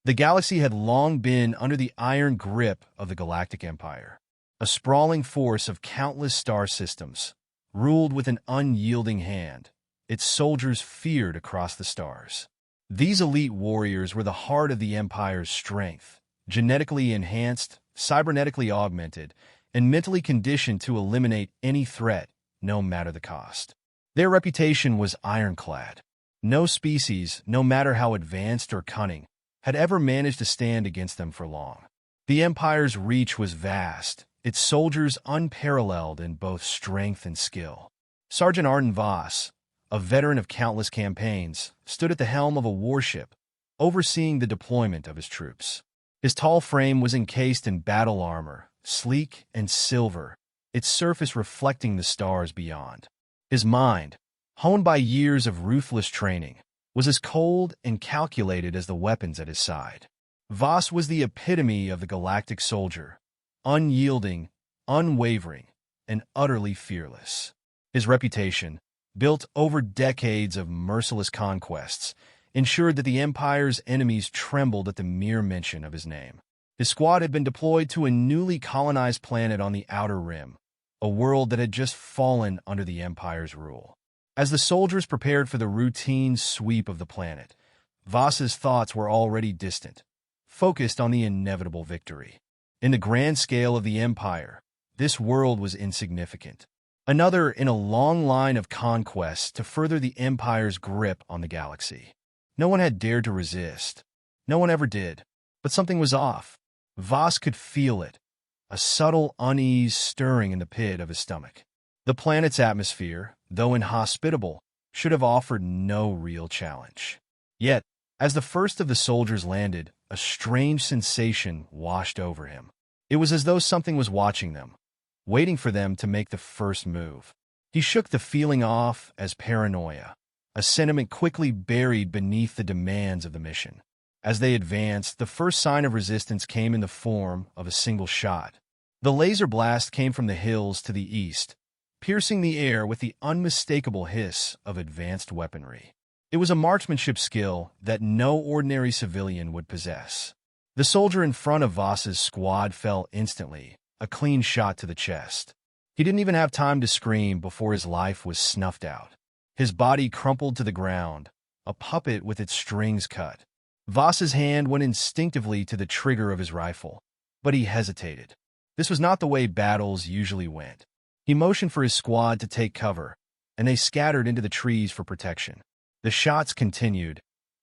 The galaxy had long been under the iron grip of the Galactic Empire, a sprawling force of countless star systems, ruled with an unyielding hand. Its soldiers feared across the stars. These elite warriors were the heart of the Empire's strength, genetically enhanced, cybernetically augmented, and mentally conditioned to eliminate any threat, no matter the cost. Their reputation was ironclad. No species, no matter how advanced or cunning, had ever managed to stand against them for long. The Empire's reach was vast, its soldiers unparalleled in both strength and skill. Sergeant Arden Voss, a veteran of countless campaigns, stood at the helm of a warship, overseeing the deployment of his troops. His tall frame was encased in battle armor, sleek and silver, its surface reflecting the stars beyond. His mind, honed by years of ruthless training, was as cold and calculated as the weapons at his side. Voss was the epitome of the galactic soldier, unyielding, unwavering, and utterly fearless. His reputation, built over decades of merciless conquests, ensured that the Empire's enemies trembled at the mere mention of his name. His squad had been deployed to a newly colonized planet on the Outer Rim, a world that had just fallen under the Empire's rule. As the soldiers prepared for the routine sweep of the planet, Voss's thoughts were already distant, focused on the inevitable victory. In the grand scale of the Empire, this world was insignificant. Another in a long line of conquests to further the Empire's grip on the galaxy. No one had dared to resist. No one ever did. But something was off. Voss could feel it, a subtle unease stirring in the pit of his stomach. The planet's atmosphere, though inhospitable, should have offered no real challenge. Yet, as the first of the soldiers landed, a strange sensation washed over him. It was as though something was watching them, waiting for them to make the first move. He shook the feeling off as paranoia, a sentiment quickly buried beneath the demands of the mission. As they advanced, the first sign of resistance came in the form of a single shot. The laser blast came from the hills to the east, piercing the air with the unmistakable hiss of advanced weaponry. It was a marksmanship skill that no ordinary civilian would possess. The soldier in front of Voss's squad fell instantly, a clean shot to the chest. He didn't even have time to scream before his life was snuffed out. His body crumpled to the ground, a puppet with its strings cut. Voss's hand went instinctively to the trigger of his rifle, but he hesitated. This was not the way battles usually went. He motioned for his squad to take cover, and they scattered into the trees for protection. The shots continued,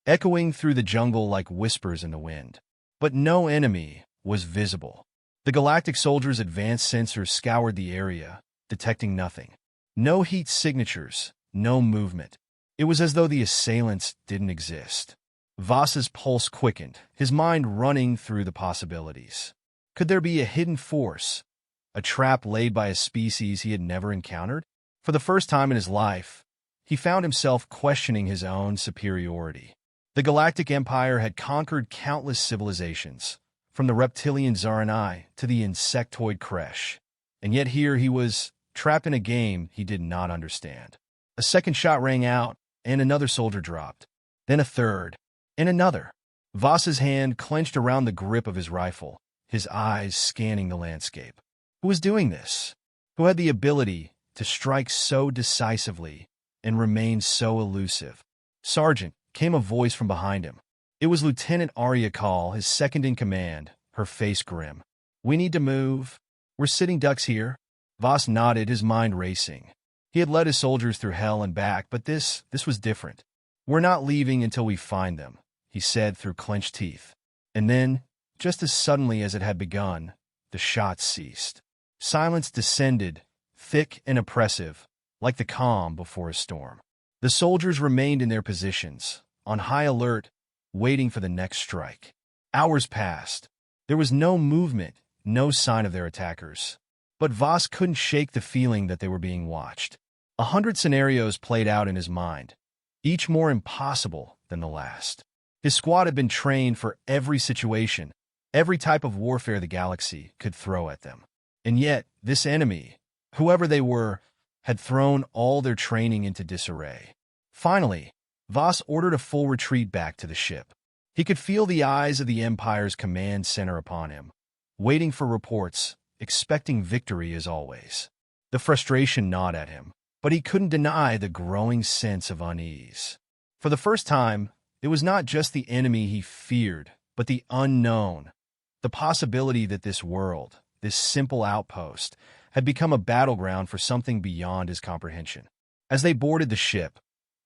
echoing through the jungle like whispers in the wind. But no enemy was visible. The galactic soldiers' advanced sensors scoured the area, detecting nothing. No heat signatures, no movement. It was as though the assailants didn't exist. Voss's pulse quickened, his mind running through the possibilities. Could there be a hidden force, a trap laid by a species he had never encountered? For the first time in his life, he found himself questioning his own superiority. The Galactic Empire had conquered countless civilizations, from the reptilian Zaranai to the insectoid Kresh, and yet here he was, trapped in a game he did not understand. A second shot rang out, and another soldier dropped. Then a third, and another. Voss's hand clenched around the grip of his rifle, his eyes scanning the landscape. Who was doing this? Who had the ability to strike so decisively and remain so elusive? "Sergeant," came a voice from behind him. It was Lieutenant Arya Call, his second-in-command, her face grim. "We need to move. We're sitting ducks here." Voss nodded, his mind racing. He had led his soldiers through hell and back, but this was different. "We're not leaving until we find them," he said through clenched teeth. And then, just as suddenly as it had begun, the shots ceased. Silence descended, thick and oppressive, like the calm before a storm. The soldiers remained in their positions, on high alert, waiting for the next strike. Hours passed. There was no movement, no sign of their attackers. But Voss couldn't shake the feeling that they were being watched. 100 scenarios played out in his mind, each more impossible than the last. His squad had been trained for every situation, every type of warfare the galaxy could throw at them. And yet, this enemy, whoever they were, had thrown all their training into disarray. Finally, Voss ordered a full retreat back to the ship. He could feel the eyes of the Empire's command center upon him, waiting for reports, expecting victory as always. The frustration gnawed at him, but he couldn't deny the growing sense of unease. For the first time, it was not just the enemy he feared, but the unknown, the possibility that this world, this simple outpost, had become a battleground for something beyond his comprehension. As they boarded the ship,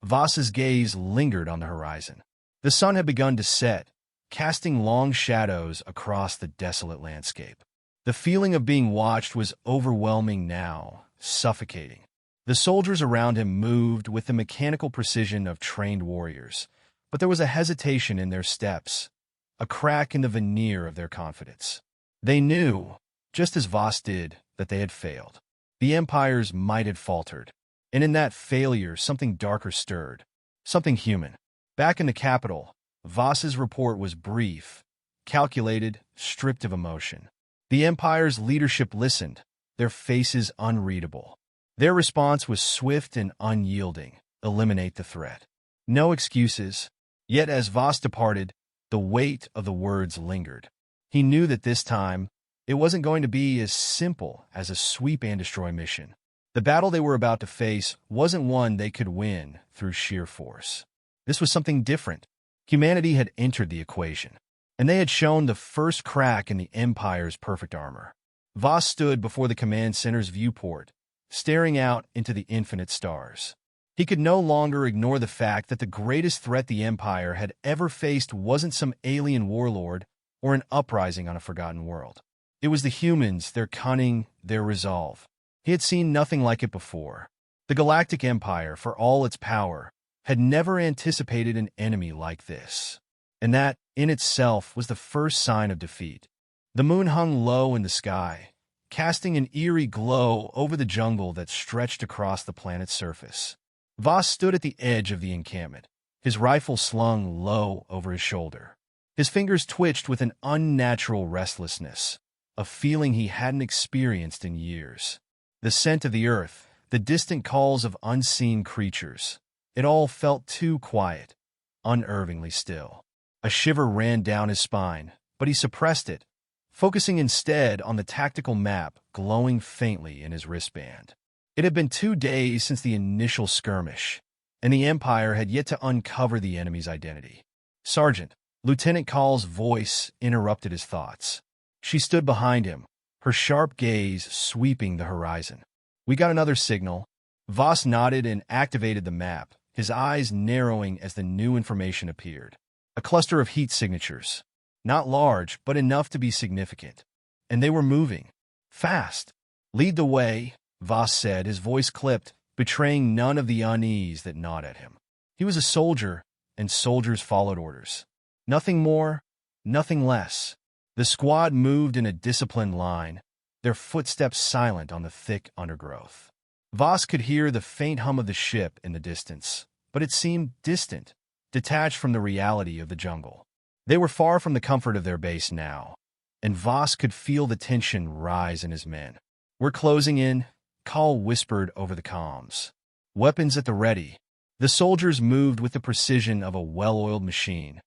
Voss's gaze lingered on the horizon. The sun had begun to set, casting long shadows across the desolate landscape. The feeling of being watched was overwhelming now, suffocating. The soldiers around him moved with the mechanical precision of trained warriors, but there was a hesitation in their steps, a crack in the veneer of their confidence. They knew, just as Voss did, that they had failed. The Empire's might had faltered, and in that failure something darker stirred, something human. Back in the capital, Voss's report was brief, calculated, stripped of emotion. The Empire's leadership listened, their faces unreadable. Their response was swift and unyielding: eliminate the threat. No excuses. Yet as Voss departed, the weight of the words lingered. He knew that this time, it wasn't going to be as simple as a sweep and destroy mission. The battle they were about to face wasn't one they could win through sheer force. This was something different. Humanity had entered the equation, and they had shown the first crack in the Empire's perfect armor. Voss stood before the command center's viewport, staring out into the infinite stars. He could no longer ignore the fact that the greatest threat the Empire had ever faced wasn't some alien warlord or an uprising on a forgotten world. It was the humans, their cunning, their resolve. He had seen nothing like it before. The Galactic Empire, for all its power, had never anticipated an enemy like this. And that, in itself, was the first sign of defeat. The moon hung low in the sky, casting an eerie glow over the jungle that stretched across the planet's surface. Voss stood at the edge of the encampment, his rifle slung low over his shoulder. His fingers twitched with an unnatural restlessness, a feeling he hadn't experienced in years. The scent of the earth, the distant calls of unseen creatures, it all felt too quiet, unnervingly still. A shiver ran down his spine, but he suppressed it, focusing instead on the tactical map glowing faintly in his wristband. It had been 2 days since the initial skirmish, and the Empire had yet to uncover the enemy's identity. "Sergeant," Lieutenant Call's voice interrupted his thoughts. She stood behind him, her sharp gaze sweeping the horizon. "We got another signal." Voss nodded and activated the map, his eyes narrowing as the new information appeared. A cluster of heat signatures. Not large, but enough to be significant. And they were moving. Fast. "Lead the way," Voss said, his voice clipped, betraying none of the unease that gnawed at him. He was a soldier, and soldiers followed orders. Nothing more, nothing less. The squad moved in a disciplined line, their footsteps silent on the thick undergrowth. Voss could hear the faint hum of the ship in the distance, but it seemed distant, detached from the reality of the jungle. They were far from the comfort of their base now, and Voss could feel the tension rise in his men. "We're closing in," Call whispered over the comms. Weapons at the ready. The soldiers moved with the precision of a well-oiled machine,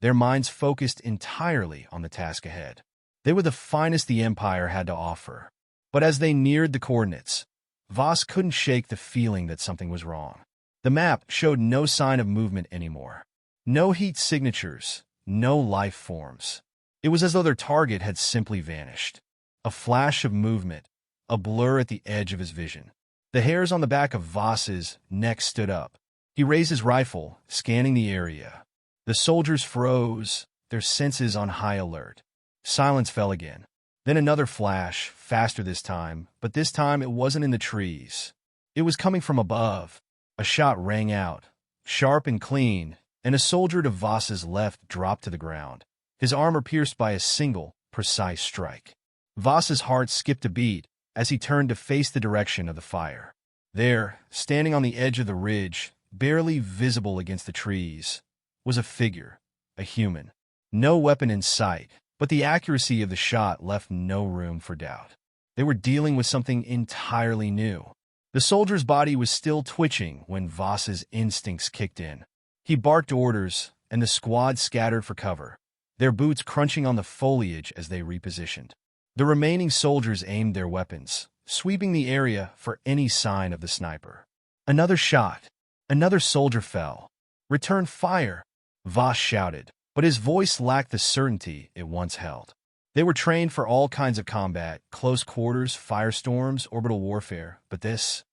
their minds focused entirely on the task ahead. They were the finest the Empire had to offer. But as they neared the coordinates, Voss couldn't shake the feeling that something was wrong. The map showed no sign of movement anymore. No heat signatures, no life forms. It was as though their target had simply vanished. A flash of movement, a blur at the edge of his vision. The hairs on the back of Voss's neck stood up. He raised his rifle, scanning the area. The soldiers froze, their senses on high alert. Silence fell again. Then another flash, faster this time, but this time it wasn't in the trees. It was coming from above. A shot rang out, sharp and clean, and a soldier to Voss's left dropped to the ground, his armor pierced by a single, precise strike. Voss's heart skipped a beat as he turned to face the direction of the fire. There, standing on the edge of the ridge, barely visible against the trees, was a figure, a human. No weapon in sight, but the accuracy of the shot left no room for doubt. They were dealing with something entirely new. The soldier's body was still twitching when Voss's instincts kicked in. He barked orders, and the squad scattered for cover, their boots crunching on the foliage as they repositioned. The remaining soldiers aimed their weapons, sweeping the area for any sign of the sniper. Another shot. Another soldier fell. "Return fire!" Voss shouted, but his voice lacked the certainty it once held. They were trained for all kinds of combat, close quarters, firestorms, orbital warfare, but this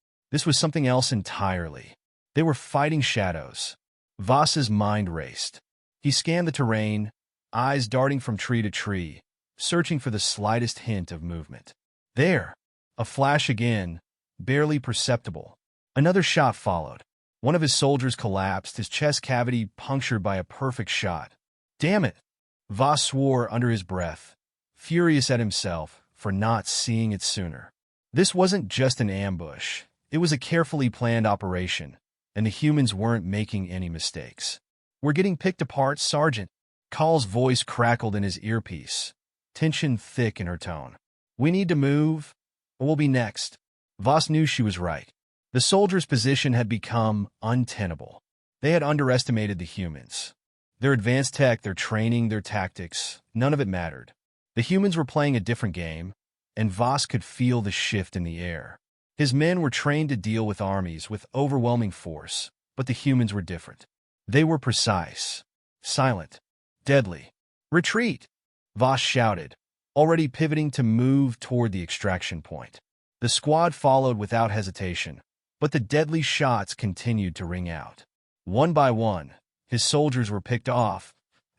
was something else entirely. They were fighting shadows. Voss's mind raced. He scanned the terrain, eyes darting from tree to tree, searching for the slightest hint of movement. There! A flash again, barely perceptible. Another shot followed. One of his soldiers collapsed, his chest cavity punctured by a perfect shot. "Damn it!" Voss swore under his breath, furious at himself for not seeing it sooner. This wasn't just an ambush. It was a carefully planned operation, and the humans weren't making any mistakes. "We're getting picked apart, Sergeant." Call's voice crackled in his earpiece, tension thick in her tone. "We need to move, or we'll be next." Voss knew she was right. The soldiers' position had become untenable. They had underestimated the humans. Their advanced tech, their training, their tactics, none of it mattered. The humans were playing a different game, and Voss could feel the shift in the air. His men were trained to deal with armies with overwhelming force, but the humans were different. They were precise, silent, deadly. "Retreat!" Voss shouted, already pivoting to move toward the extraction point. The squad followed without hesitation, but the deadly shots continued to ring out. One by one, his soldiers were picked off,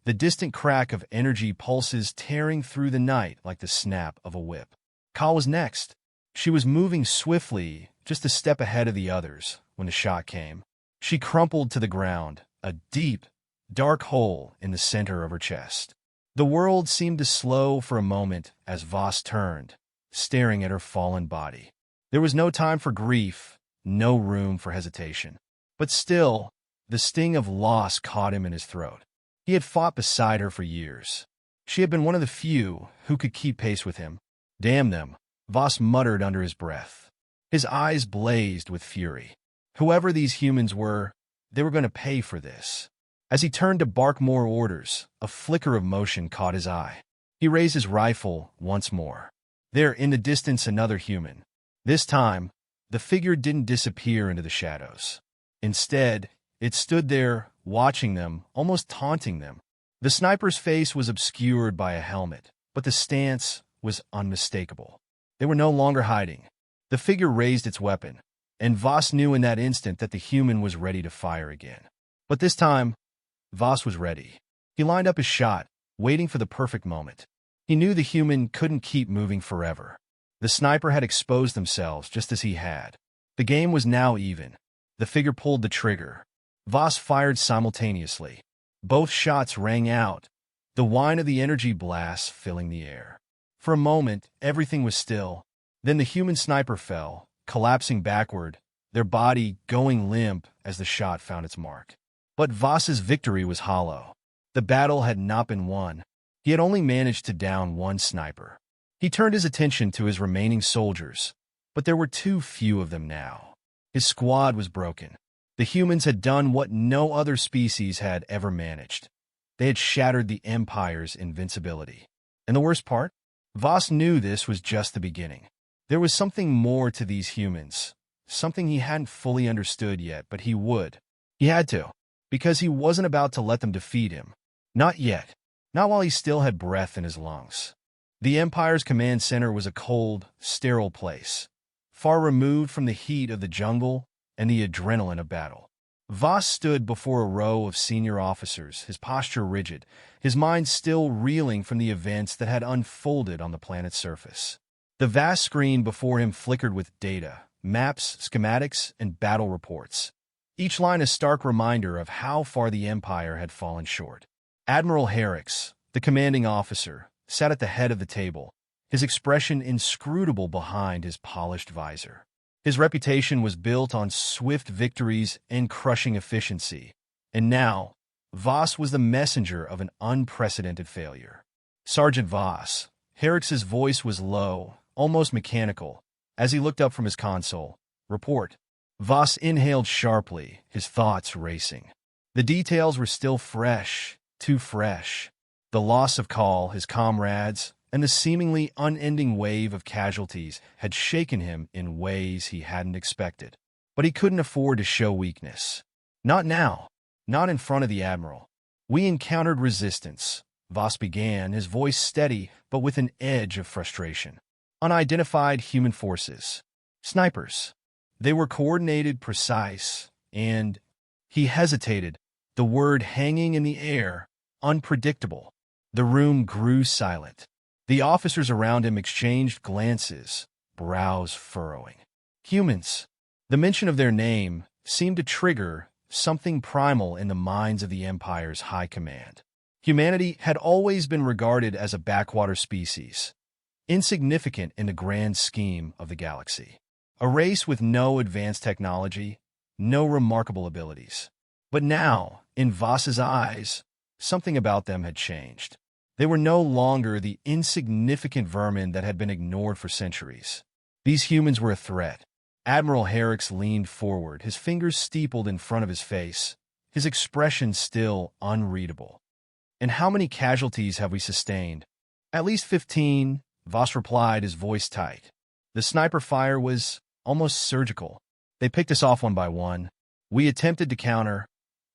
the distant crack of energy pulses tearing through the night like the snap of a whip. Kal was next. She was moving swiftly, just a step ahead of the others, when the shot came. She crumpled to the ground, a deep, dark hole in the center of her chest. The world seemed to slow for a moment as Voss turned, staring at her fallen body. There was no time for grief, no room for hesitation. But still, the sting of loss caught him in his throat. He had fought beside her for years. She had been one of the few who could keep pace with him. "Damn them," Voss muttered under his breath. His eyes blazed with fury. Whoever these humans were, they were going to pay for this. As he turned to bark more orders, a flicker of motion caught his eye. He raised his rifle once more. There, in the distance, another human. This time, the figure didn't disappear into the shadows. Instead, it stood there, watching them, almost taunting them. The sniper's face was obscured by a helmet, but the stance was unmistakable. They were no longer hiding. The figure raised its weapon, and Voss knew in that instant that the human was ready to fire again. But this time, Voss was ready. He lined up his shot, waiting for the perfect moment. He knew the human couldn't keep moving forever. The sniper had exposed themselves just as he had. The game was now even. The figure pulled the trigger. Voss fired simultaneously. Both shots rang out, the whine of the energy blasts filling the air. For a moment, everything was still. Then the human sniper fell, collapsing backward, their body going limp as the shot found its mark. But Voss's victory was hollow. The battle had not been won. He had only managed to down one sniper. He turned his attention to his remaining soldiers, but there were too few of them now. His squad was broken. The humans had done what no other species had ever managed. They had shattered the Empire's invincibility. And the worst part? Voss knew this was just the beginning. There was something more to these humans, something he hadn't fully understood yet, but he would. He had to, because he wasn't about to let them defeat him. Not yet. Not while he still had breath in his lungs. The Empire's command center was a cold, sterile place, far removed from the heat of the jungle and the adrenaline of battle. Voss stood before a row of senior officers, his posture rigid, his mind still reeling from the events that had unfolded on the planet's surface. The vast screen before him flickered with data, maps, schematics, and battle reports, each line a stark reminder of how far the Empire had fallen short. Admiral Herrix, the commanding officer, sat at the head of the table, his expression inscrutable behind his polished visor. His reputation was built on swift victories and crushing efficiency, and now, Voss was the messenger of an unprecedented failure. "Sergeant Voss," Herrix's voice was low, almost mechanical, as he looked up from his console. "Report." Voss inhaled sharply, his thoughts racing. The details were still fresh, too fresh. The loss of Call, his comrades, and the seemingly unending wave of casualties had shaken him in ways he hadn't expected. But he couldn't afford to show weakness. Not now. Not in front of the Admiral. We encountered resistance, Voss began, his voice steady but with an edge of frustration. Unidentified human forces. Snipers. They were coordinated, precise, and he hesitated, the word hanging in the air, unpredictable. The room grew silent. The officers around him exchanged glances, brows furrowing. Humans. The mention of their name seemed to trigger something primal in the minds of the Empire's high command. Humanity had always been regarded as a backwater species, insignificant in the grand scheme of the galaxy. A race with no advanced technology, no remarkable abilities. But now, in Voss's eyes, something about them had changed. They were no longer the insignificant vermin that had been ignored for centuries. These humans were a threat. Admiral Herrix leaned forward, his fingers steepled in front of his face, his expression still unreadable. "And how many casualties have we sustained?" "At least 15, Voss replied, his voice tight. The sniper fire was almost surgical. They picked us off one by one. We attempted to counter,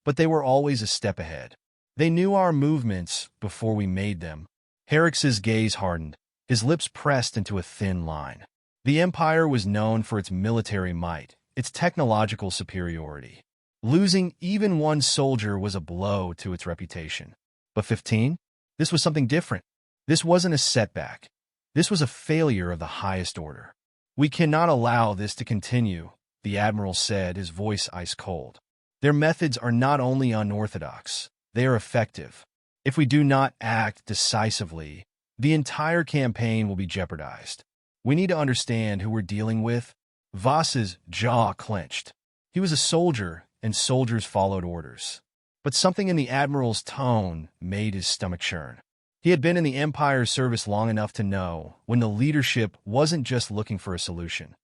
but they were always a step ahead. They knew our movements before we made them." Herrix's gaze hardened, his lips pressed into a thin line. The Empire was known for its military might, its technological superiority. Losing even one soldier was a blow to its reputation. But 15? This was something different. This wasn't a setback. This was a failure of the highest order. "We cannot allow this to continue," the Admiral said, his voice ice cold. "Their methods are not only unorthodox, they are effective. If we do not act decisively, the entire campaign will be jeopardized. We need to understand who we're dealing with." Voss's jaw clenched. He was a soldier, and soldiers followed orders. But something in the Admiral's tone made his stomach churn. He had been in the Empire's service long enough to know when the leadership wasn't just looking for a solution.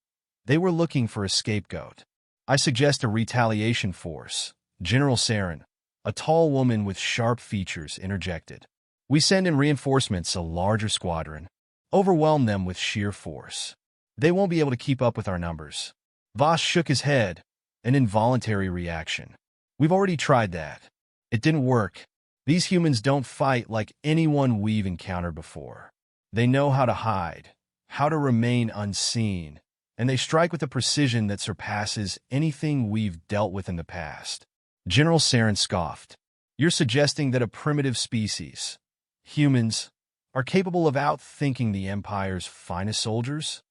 They were looking for a scapegoat. "I suggest a retaliation force," General Saren, a tall woman with sharp features, interjected. "We send in reinforcements, a larger squadron. Overwhelm them with sheer force. They won't be able to keep up with our numbers." Voss shook his head, an involuntary reaction. "We've already tried that. It didn't work. These humans don't fight like anyone we've encountered before. They know how to hide, how to remain unseen, and they strike with a precision that surpasses anything we've dealt with in the past." General Saren scoffed. "You're suggesting that a primitive species, humans, are capable of outthinking the Empire's finest soldiers?"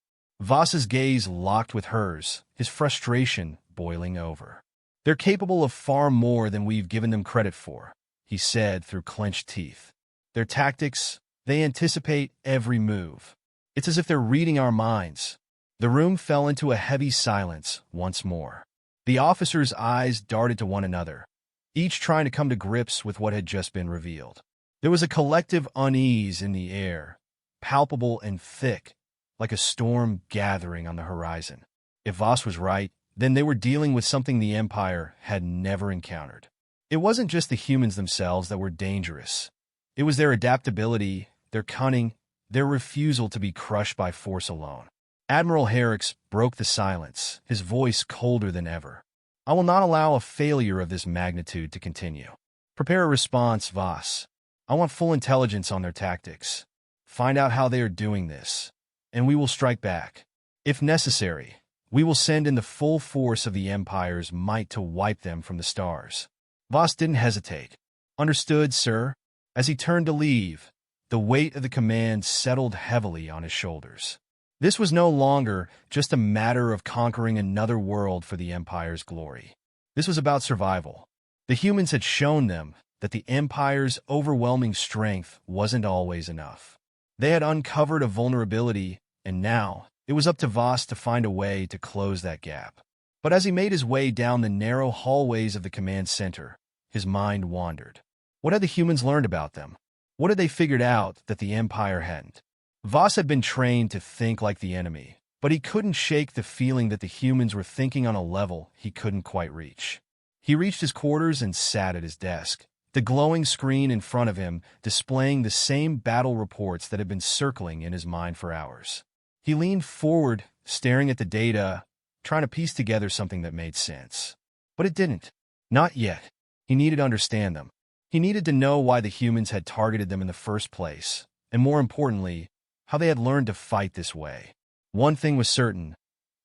Voss's gaze locked with hers, his frustration boiling over. "They're capable of far more than we've given them credit for," he said through clenched teeth. "Their tactics, they anticipate every move. It's as if they're reading our minds." The room fell into a heavy silence once more. The officers' eyes darted to one another, each trying to come to grips with what had just been revealed. There was a collective unease in the air, palpable and thick, like a storm gathering on the horizon. If Voss was right, then they were dealing with something the Empire had never encountered. It wasn't just the humans themselves that were dangerous. It was their adaptability, their cunning, their refusal to be crushed by force alone. Admiral Herrix broke the silence, his voice colder than ever. "I will not allow a failure of this magnitude to continue. Prepare a response, Voss. I want full intelligence on their tactics. Find out how they are doing this, and we will strike back. If necessary, we will send in the full force of the Empire's might to wipe them from the stars." Voss didn't hesitate. "Understood, sir." As he turned to leave, the weight of the command settled heavily on his shoulders. This was no longer just a matter of conquering another world for the Empire's glory. This was about survival. The humans had shown them that the Empire's overwhelming strength wasn't always enough. They had uncovered a vulnerability, and now it was up to Voss to find a way to close that gap. But as he made his way down the narrow hallways of the command center, his mind wandered. What had the humans learned about them? What had they figured out that the Empire hadn't? Voss had been trained to think like the enemy, but he couldn't shake the feeling that the humans were thinking on a level he couldn't quite reach. He reached his quarters and sat at his desk, the glowing screen in front of him displaying the same battle reports that had been circling in his mind for hours. He leaned forward, staring at the data, trying to piece together something that made sense. But it didn't. Not yet. He needed to understand them. He needed to know why the humans had targeted them in the first place, and more importantly, how they had learned to fight this way. One thing was certain.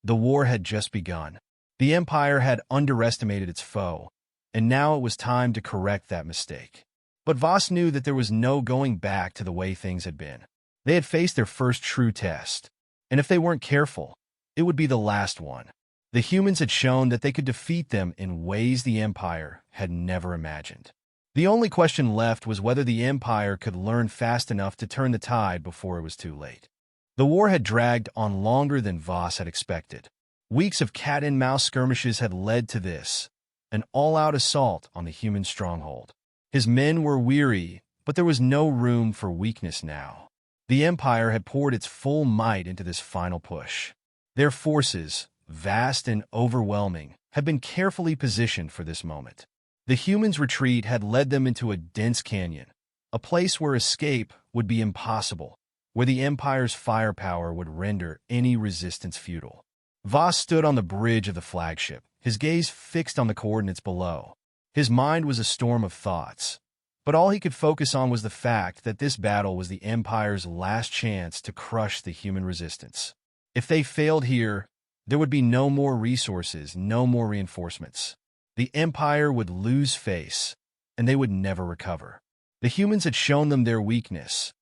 The war had just begun. The Empire had underestimated its foe, and now it was time to correct that mistake. But Voss knew that there was no going back to the way things had been. They had faced their first true test, and if they weren't careful, it would be the last one. The humans had shown that they could defeat them in ways the Empire had never imagined. The only question left was whether the Empire could learn fast enough to turn the tide before it was too late. The war had dragged on longer than Voss had expected. Weeks of cat-and-mouse skirmishes had led to this, an all-out assault on the human stronghold. His men were weary, but there was no room for weakness now. The Empire had poured its full might into this final push. Their forces, vast and overwhelming, had been carefully positioned for this moment. The humans' retreat had led them into a dense canyon, a place where escape would be impossible, where the Empire's firepower would render any resistance futile. Voss stood on the bridge of the flagship, his gaze fixed on the coordinates below. His mind was a storm of thoughts, but all he could focus on was the fact that this battle was the Empire's last chance to crush the human resistance. If they failed here, there would be no more resources, no more reinforcements. The Empire would lose face, and they would never recover. The humans had shown them their weakness,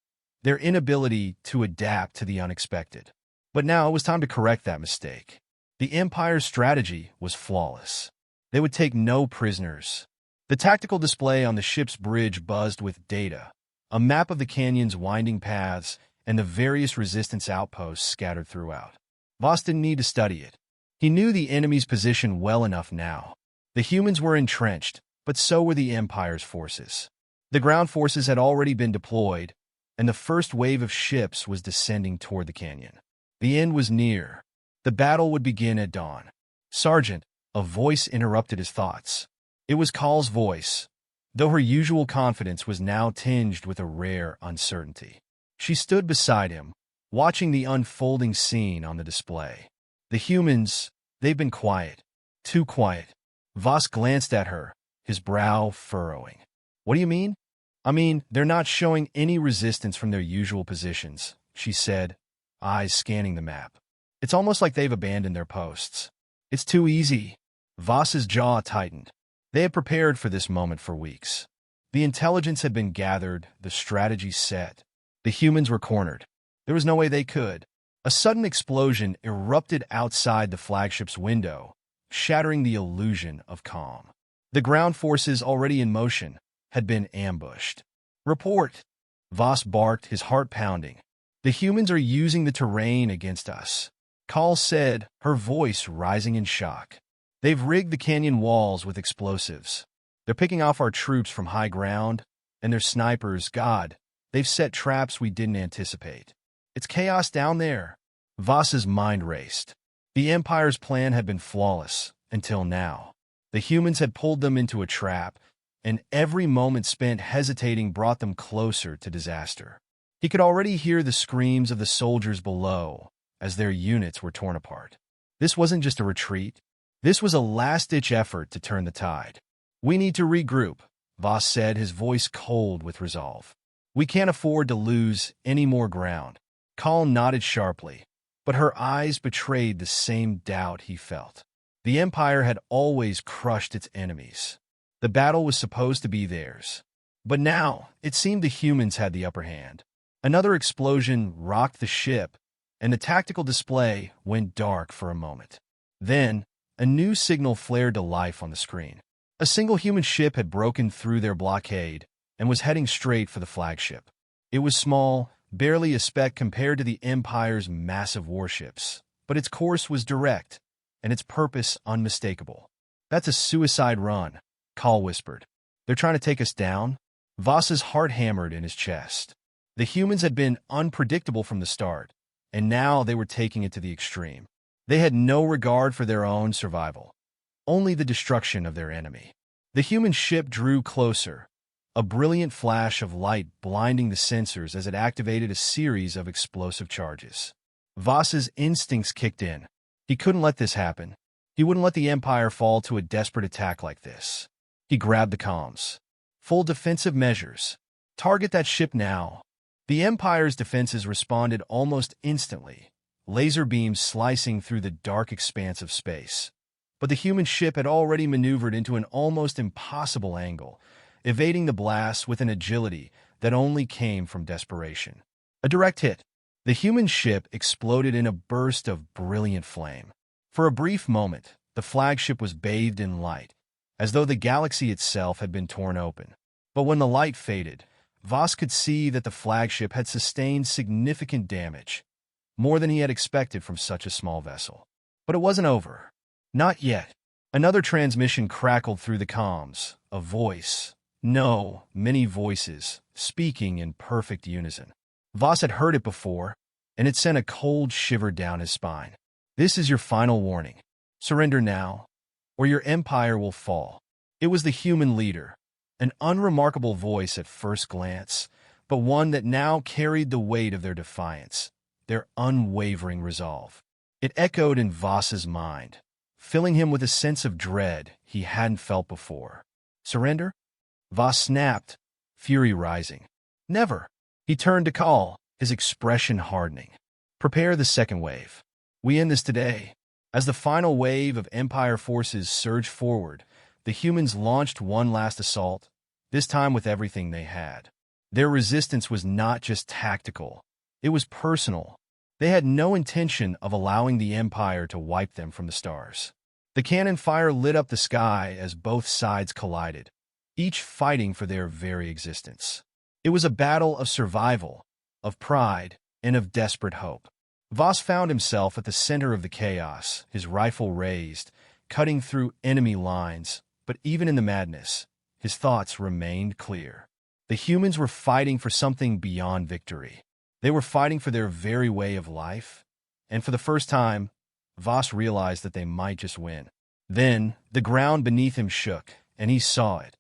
their inability to adapt to the unexpected. But now it was time to correct that mistake. The Empire's strategy was flawless. They would take no prisoners. The tactical display on the ship's bridge buzzed with data, a map of the canyon's winding paths and the various resistance outposts scattered throughout. Voss didn't need to study it. He knew the enemy's position well enough now. The humans were entrenched, but so were the Empire's forces. The ground forces had already been deployed, and the first wave of ships was descending toward the canyon. The end was near. The battle would begin at dawn. "Sergeant," a voice interrupted his thoughts. It was Call's voice, though her usual confidence was now tinged with a rare uncertainty. She stood beside him, watching the unfolding scene on the display. The humans, they've been quiet. Too quiet. Voss glanced at her, his brow furrowing. "What do you mean?" "I mean, they're not showing any resistance from their usual positions," she said, eyes scanning the map. "It's almost like they've abandoned their posts. It's too easy." Voss's jaw tightened. They had prepared for this moment for weeks. The intelligence had been gathered, the strategy set. The humans were cornered. There was no way they could. A sudden explosion erupted outside the flagship's window, shattering the illusion of calm. The ground forces already in motion had been ambushed. "Report!" Voss barked, his heart pounding. "The humans are using the terrain against us," Call said, her voice rising in shock. "They've rigged the canyon walls with explosives. They're picking off our troops from high ground, and their snipers, God, they've set traps we didn't anticipate. It's chaos down there." Voss's mind raced. The Empire's plan had been flawless, until now. The humans had pulled them into a trap, and every moment spent hesitating brought them closer to disaster. He could already hear the screams of the soldiers below as their units were torn apart. This wasn't just a retreat. This was a last-ditch effort to turn the tide. "We need to regroup," Voss said, his voice cold with resolve. "We can't afford to lose any more ground." Call nodded sharply, but her eyes betrayed the same doubt he felt. The Empire had always crushed its enemies. The battle was supposed to be theirs. But now, it seemed the humans had the upper hand. Another explosion rocked the ship, and the tactical display went dark for a moment. Then, a new signal flared to life on the screen. A single human ship had broken through their blockade and was heading straight for the flagship. It was small, barely a speck compared to the Empire's massive warships, but its course was direct, and its purpose unmistakable. "That's a suicide run," Call whispered. "They're trying to take us down?" Voss's heart hammered in his chest. The humans had been unpredictable from the start, and now they were taking it to the extreme. They had no regard for their own survival. only the destruction of their enemy. The human ship drew closer, a brilliant flash of light blinding the sensors as it activated a series of explosive charges. Voss's instincts kicked in. He couldn't let this happen. He wouldn't let the Empire fall to a desperate attack like this. He grabbed the comms. Full defensive measures. Target that ship now. The Empire's defenses responded almost instantly, laser beams slicing through the dark expanse of space. But the human ship had already maneuvered into an almost impossible angle, evading the blasts with an agility that only came from desperation. A direct hit. The human ship exploded in a burst of brilliant flame. For a brief moment, the flagship was bathed in light, as though the galaxy itself had been torn open. But when the light faded, Voss could see that the flagship had sustained significant damage, more than he had expected from such a small vessel. But it wasn't over. Not yet. Another transmission crackled through the comms, a voice. No, many voices, speaking in perfect unison. Voss had heard it before, and it sent a cold shiver down his spine. This is your final warning. Surrender now, or your empire will fall. It was the human leader, an unremarkable voice at first glance, but one that now carried the weight of their defiance, their unwavering resolve. It echoed in Voss's mind, filling him with a sense of dread he hadn't felt before. Surrender? Voss snapped, fury rising. Never. He turned to Call, his expression hardening. Prepare the second wave. We end this today. As the final wave of Empire forces surged forward, the humans launched one last assault, this time with everything they had. Their resistance was not just tactical, it was personal. They had no intention of allowing the Empire to wipe them from the stars. The cannon fire lit up the sky as both sides collided, each fighting for their very existence. It was a battle of survival, of pride, and of desperate hope. Voss found himself at the center of the chaos, his rifle raised, cutting through enemy lines, but even in the madness, his thoughts remained clear. The humans were fighting for something beyond victory. They were fighting for their very way of life, and for the first time, Voss realized that they might just win. Then, the ground beneath him shook, and he saw it.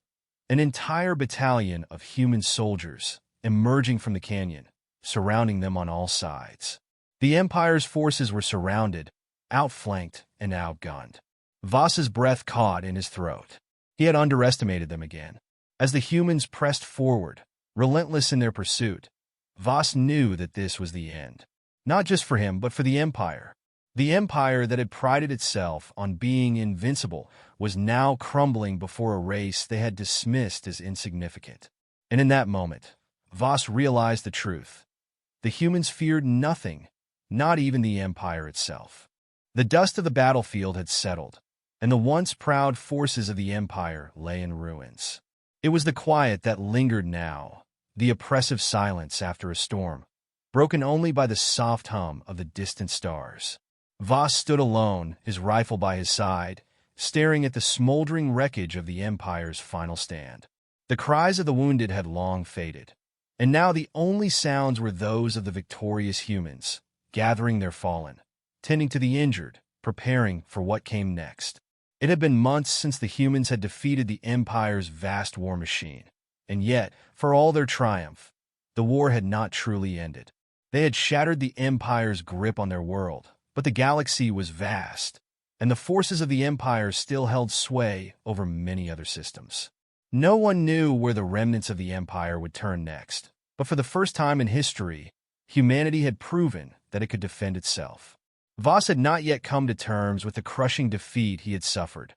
An entire battalion of human soldiers emerging from the canyon, surrounding them on all sides. The Empire's forces were surrounded, outflanked, and outgunned. Voss's breath caught in his throat. He had underestimated them again. As the humans pressed forward, relentless in their pursuit, Voss knew that this was the end. Not just for him, but for the Empire. The Empire that had prided itself on being invincible was now crumbling before a race they had dismissed as insignificant. And in that moment, Voss realized the truth. The humans feared nothing, not even the Empire itself. The dust of the battlefield had settled, and the once proud forces of the Empire lay in ruins. It was the quiet that lingered now, the oppressive silence after a storm, broken only by the soft hum of the distant stars. Voss stood alone, his rifle by his side, staring at the smoldering wreckage of the Empire's final stand. The cries of the wounded had long faded, and now the only sounds were those of the victorious humans, gathering their fallen, tending to the injured, preparing for what came next. It had been months since the humans had defeated the Empire's vast war machine, and yet, for all their triumph, the war had not truly ended. They had shattered the Empire's grip on their world, but the galaxy was vast, and the forces of the Empire still held sway over many other systems. No one knew where the remnants of the Empire would turn next, but for the first time in history, humanity had proven that it could defend itself. Voss had not yet come to terms with the crushing defeat he had suffered,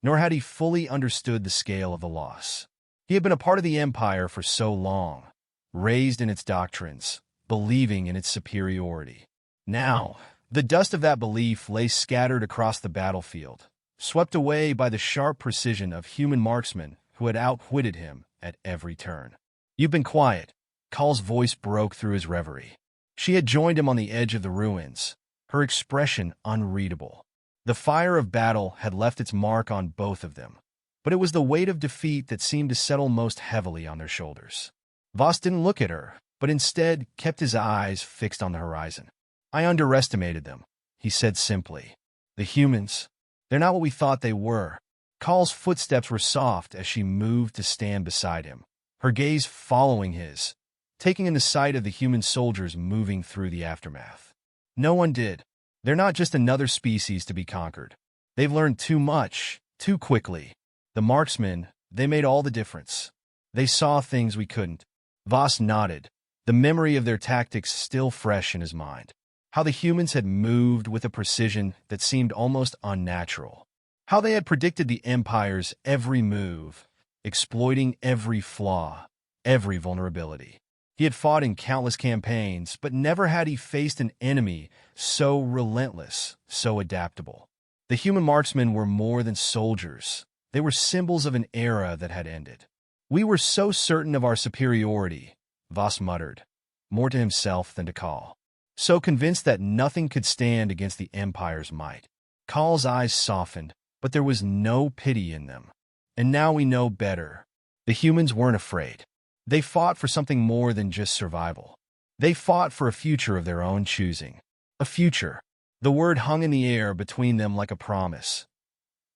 nor had he fully understood the scale of the loss. He had been a part of the Empire for so long, raised in its doctrines, believing in its superiority. Now, the dust of that belief lay scattered across the battlefield, swept away by the sharp precision of human marksmen who had outwitted him at every turn. "You've been quiet," Call's voice broke through his reverie. She had joined him on the edge of the ruins, her expression unreadable. The fire of battle had left its mark on both of them, but it was the weight of defeat that seemed to settle most heavily on their shoulders. Voss didn't look at her, but instead kept his eyes fixed on the horizon. "I underestimated them," he said simply. "The humans, They're not what we thought they were. Call's footsteps were soft as she moved to stand beside him, her gaze following his, taking in the sight of the human soldiers moving through the aftermath. No one did. They're not just another species to be conquered. They've learned too much, too quickly. The Marksmen, they made all the difference. They saw things we couldn't. Voss nodded, the memory of their tactics still fresh in his mind. How the humans had moved with a precision that seemed almost unnatural. How they had predicted the Empire's every move, exploiting every flaw, every vulnerability. He had fought in countless campaigns, but never had he faced an enemy so relentless, so adaptable. The human marksmen were more than soldiers. They were symbols of an era that had ended. We were so certain of our superiority, Voss muttered, more to himself than to Call. So convinced that nothing could stand against the Empire's might. Call's eyes softened, but there was no pity in them. And now we know better. The humans weren't afraid. They fought for something more than just survival. They fought for a future of their own choosing. A future. The word hung in the air between them like a promise.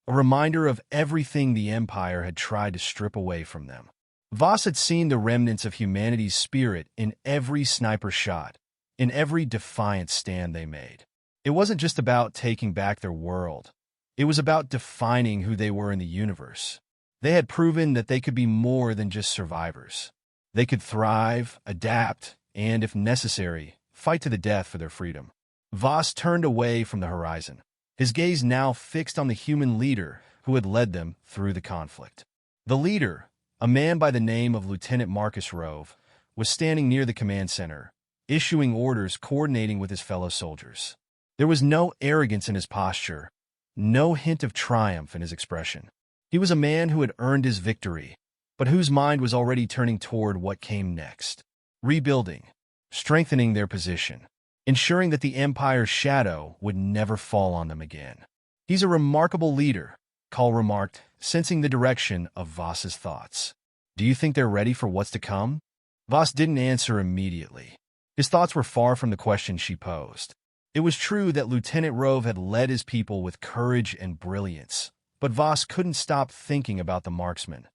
A reminder of everything the Empire had tried to strip away from them. Voss had seen the remnants of humanity's spirit in every sniper shot, in every defiant stand they made. It wasn't just about taking back their world. It was about defining who they were in the universe. They had proven that they could be more than just survivors. They could thrive, adapt, and, if necessary, fight to the death for their freedom. Voss turned away from the horizon, his gaze now fixed on the human leader who had led them through the conflict. The leader, a man by the name of Lieutenant Marcus Rove, was standing near the command center, issuing orders, coordinating with his fellow soldiers. There was no arrogance in his posture, no hint of triumph in his expression. He was a man who had earned his victory, but whose mind was already turning toward what came next. Rebuilding, strengthening their position, ensuring that the Empire's shadow would never fall on them again. He's a remarkable leader, Call remarked, sensing the direction of Voss's thoughts. Do you think they're ready for what's to come? Voss didn't answer immediately. His thoughts were far from the question she posed. It was true that Lieutenant Rove had led his people with courage and brilliance, but Voss couldn't stop thinking about the marksmen.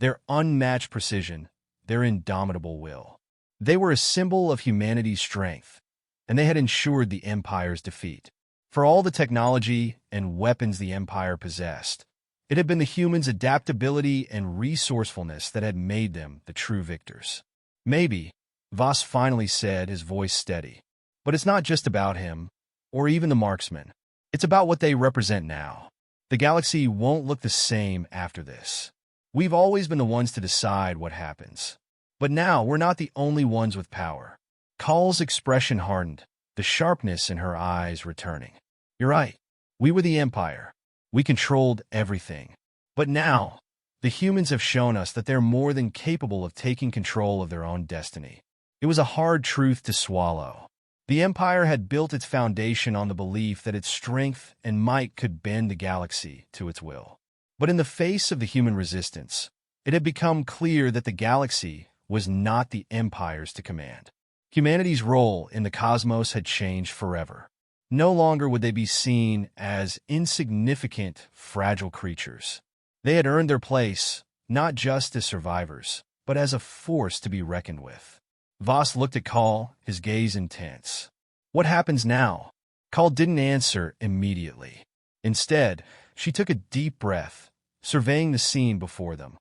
Their unmatched precision, their indomitable will. They were a symbol of humanity's strength, and they had ensured the Empire's defeat. For all the technology and weapons the Empire possessed, it had been the humans' adaptability and resourcefulness that had made them the true victors. Maybe, Voss finally said, his voice steady. But it's not just about him, or even the marksmen. It's about what they represent now. The galaxy won't look the same after this. We've always been the ones to decide what happens. But now we're not the only ones with power. Call's expression hardened, the sharpness in her eyes returning. You're right. We were the Empire. We controlled everything. But now, the humans have shown us that they're more than capable of taking control of their own destiny. It was a hard truth to swallow. The Empire had built its foundation on the belief that its strength and might could bend the galaxy to its will. But in the face of the human resistance, it had become clear that the galaxy was not the Empire's to command. Humanity's role in the cosmos had changed forever. No longer would they be seen as insignificant, fragile creatures. They had earned their place, not just as survivors, but as a force to be reckoned with. Voss looked at Call, his gaze intense. What happens now? Call didn't answer immediately. Instead, she took a deep breath, surveying the scene before them,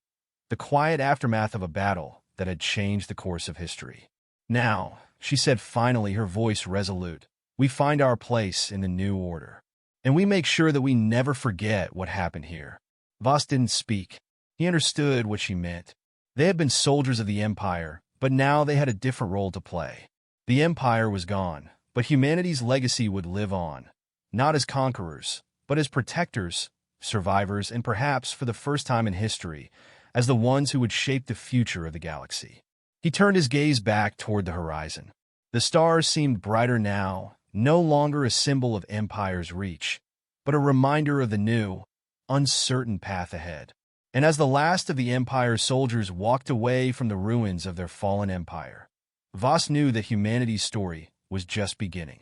the quiet aftermath of a battle that had changed the course of history. Now, she said finally, her voice resolute, we find our place in the new order. And we make sure that we never forget what happened here. Voss didn't speak. He understood what she meant. They had been soldiers of the Empire, but now they had a different role to play. The Empire was gone, but humanity's legacy would live on, not as conquerors, but as protectors, survivors, and perhaps, for the first time in history, as the ones who would shape the future of the galaxy. He turned his gaze back toward the horizon. The stars seemed brighter now, no longer a symbol of Empire's reach, but a reminder of the new, uncertain path ahead. And as the last of the Empire's soldiers walked away from the ruins of their fallen empire, Voss knew that humanity's story was just beginning.